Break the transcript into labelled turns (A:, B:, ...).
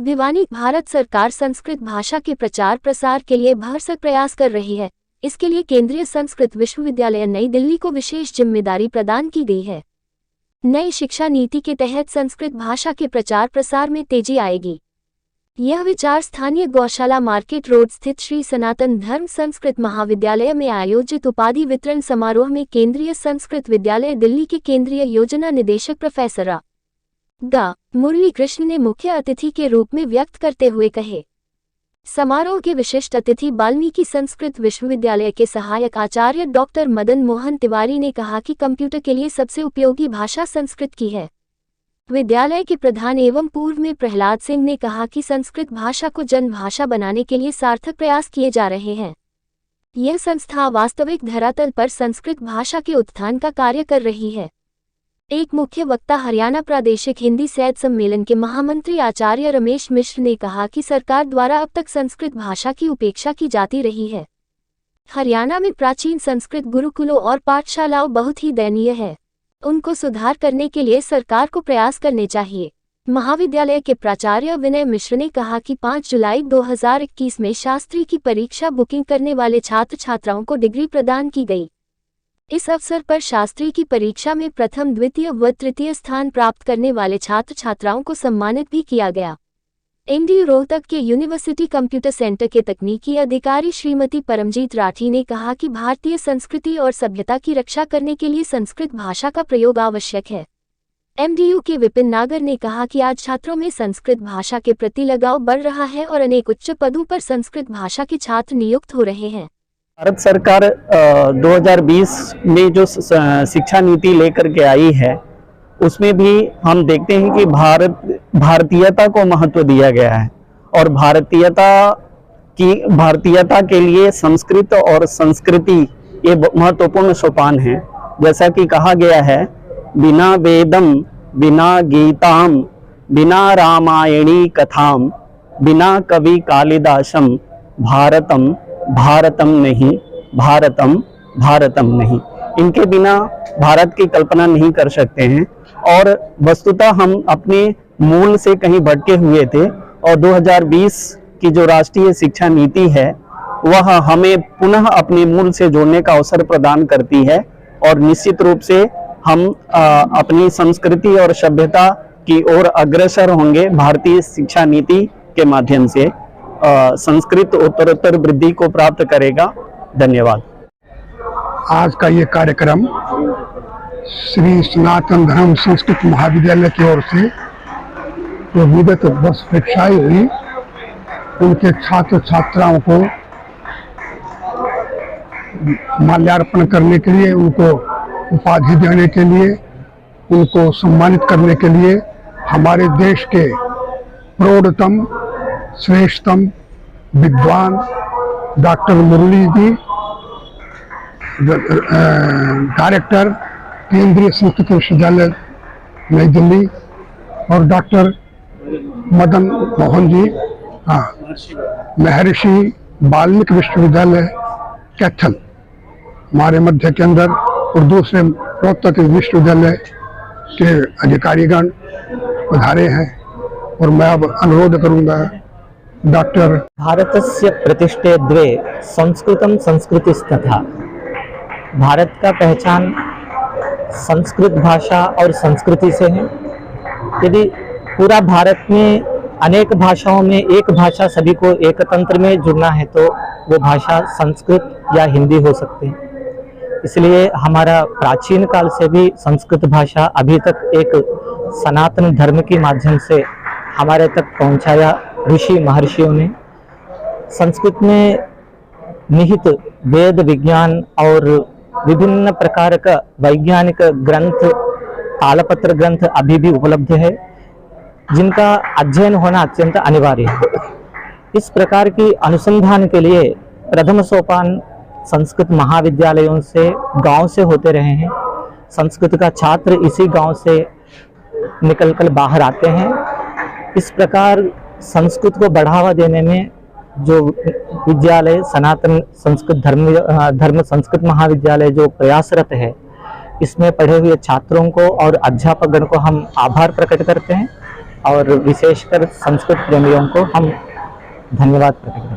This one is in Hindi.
A: भिवानी। भारत सरकार संस्कृत भाषा के प्रचार प्रसार के लिए भरसक प्रयास कर रही है। इसके लिए केंद्रीय संस्कृत विश्वविद्यालय नई दिल्ली को विशेष जिम्मेदारी प्रदान की गई है। नई शिक्षा नीति के तहत संस्कृत भाषा के प्रचार प्रसार में तेजी आएगी। यह विचार स्थानीय गौशाला मार्केट रोड स्थित श्री सनातन धर्म संस्कृत महाविद्यालय में आयोजित उपाधि वितरण समारोह में केंद्रीय संस्कृत विद्यालय दिल्ली के केंद्रीय योजना निदेशक प्रोफेसर मुरली कृष्ण ने मुख्य अतिथि के रूप में व्यक्त करते हुए कहे। समारोह के विशिष्ट अतिथि वाल्मीकि संस्कृत विश्वविद्यालय के सहायक आचार्य डॉक्टर मदन मोहन तिवारी ने कहा कि कंप्यूटर के लिए सबसे उपयोगी भाषा संस्कृत की है। विद्यालय के प्रधान एवं पूर्व में प्रहलाद सिंह ने कहा कि संस्कृत भाषा को जन भाषा बनाने के लिए सार्थक प्रयास किए जा रहे हैं। यह संस्था वास्तविक धरातल पर संस्कृत भाषा के उत्थान का कार्य कर रही है। एक मुख्य वक्ता हरियाणा प्रादेशिक हिंदी साहित्य सम्मेलन के महामंत्री आचार्य रमेश मिश्र ने कहा कि सरकार द्वारा अब तक संस्कृत भाषा की उपेक्षा की जाती रही है। हरियाणा में प्राचीन संस्कृत गुरुकुलों और पाठशालाओं बहुत ही दयनीय है। उनको सुधार करने के लिए सरकार को प्रयास करने चाहिए। महाविद्यालय के प्राचार्य विनय मिश्र ने कहा कि 5 जुलाई 2021 में शास्त्री की परीक्षा बुकिंग करने वाले छात्र छात्राओं को डिग्री प्रदान की गई। इस अवसर पर शास्त्री की परीक्षा में प्रथम, द्वितीय व तृतीय स्थान प्राप्त करने वाले छात्र छात्राओं को सम्मानित भी किया गया। एमडीयू रोहतक के यूनिवर्सिटी कंप्यूटर सेंटर के तकनीकी अधिकारी श्रीमती परमजीत राठी ने कहा कि भारतीय संस्कृति और सभ्यता की रक्षा करने के लिए संस्कृत भाषा का प्रयोग आवश्यक है। एमडीयू के विपिन नागर ने कहा कि आज छात्रों में संस्कृत भाषा के प्रति लगाव बढ़ रहा है और अनेक उच्च पदों पर संस्कृत भाषा के छात्र नियुक्त हो रहे हैं।
B: भारत सरकार 2020 में जो शिक्षा नीति लेकर के आई है, उसमें भी हम देखते हैं कि भारतीयता को महत्व दिया गया है और भारतीयता के लिए संस्कृत और संस्कृति ये महत्वपूर्ण सोपान है। जैसा कि कहा गया है, बिना वेदम बिना गीताम बिना रामायणी कथाम बिना कवि कालिदासम भारतम भारतम नहीं, भारतम भारतम नहीं। इनके बिना भारत की कल्पना नहीं कर सकते हैं और वस्तुतः हम अपने मूल से कहीं भटके हुए थे और 2020 की जो राष्ट्रीय शिक्षा नीति है वह हमें पुनः अपने मूल से जोड़ने का अवसर प्रदान करती है और निश्चित रूप से हम अपनी संस्कृति और सभ्यता की ओर अग्रसर होंगे। भारतीय शिक्षा नीति के माध्यम से संस्कृत उत्तरोत्तर वृद्धि को प्राप्त करेगा। धन्यवाद।
C: आज का ये कार्यक्रम श्री सनातन धर्म संस्कृत महाविद्यालय की ओर से जो विगत वर्ष परीक्षाएं हुई, उनके छात्र छात्राओं को माल्यार्पण करने के लिए, उनको उपाधि देने के लिए, उनको सम्मानित करने के लिए हमारे देश के प्रौढ़तम श्रेष्ठतम विद्वान डॉक्टर मुरली जी, डायरेक्टर केंद्रीय संस्कृत विश्वविद्यालय नई दिल्ली, और डॉक्टर मदन मोहन जी महर्षि वाल्मीकि विश्वविद्यालय कैथल हमारे मध्य के अंदर, और दूसरे रोहतक विश्वविद्यालय के अधिकारीगण पधारे हैं। और मैं अब अनुरोध करूंगा डॉक्टर
D: भारतस्य प्रतिष्ठे द्वे संस्कृतम संस्कृतिस्तथा। भारत का पहचान संस्कृत भाषा और संस्कृति से है। यदि पूरा भारत में अनेक भाषाओं में एक भाषा सभी को एक तंत्र में जुड़ना है तो वो भाषा संस्कृत या हिंदी हो सकती है। इसलिए हमारा प्राचीन काल से भी संस्कृत भाषा अभी तक एक सनातन धर्म के माध्यम से हमारे तक पहुंचाया। ऋषि महर्षियों ने संस्कृत में निहित वेद विज्ञान और विभिन्न प्रकार का वैज्ञानिक ग्रंथ, तालपत्र ग्रंथ अभी भी उपलब्ध है, जिनका अध्ययन होना अत्यंत अनिवार्य है। इस प्रकार की अनुसंधान के लिए प्रथम सोपान संस्कृत महाविद्यालयों से गांव से होते रहे हैं। संस्कृत का छात्र इसी गांव से निकलकर बाहर आते हैं। इस प्रकार संस्कृत को बढ़ावा देने में जो विद्यालय सनातन संस्कृत धर्म संस्कृत महाविद्यालय जो प्रयासरत है, इसमें पढ़े हुए छात्रों को और अध्यापकगण को हम आभार प्रकट करते हैं। और विशेषकर संस्कृत प्रेमियों को हम धन्यवाद प्रकट करते हैं।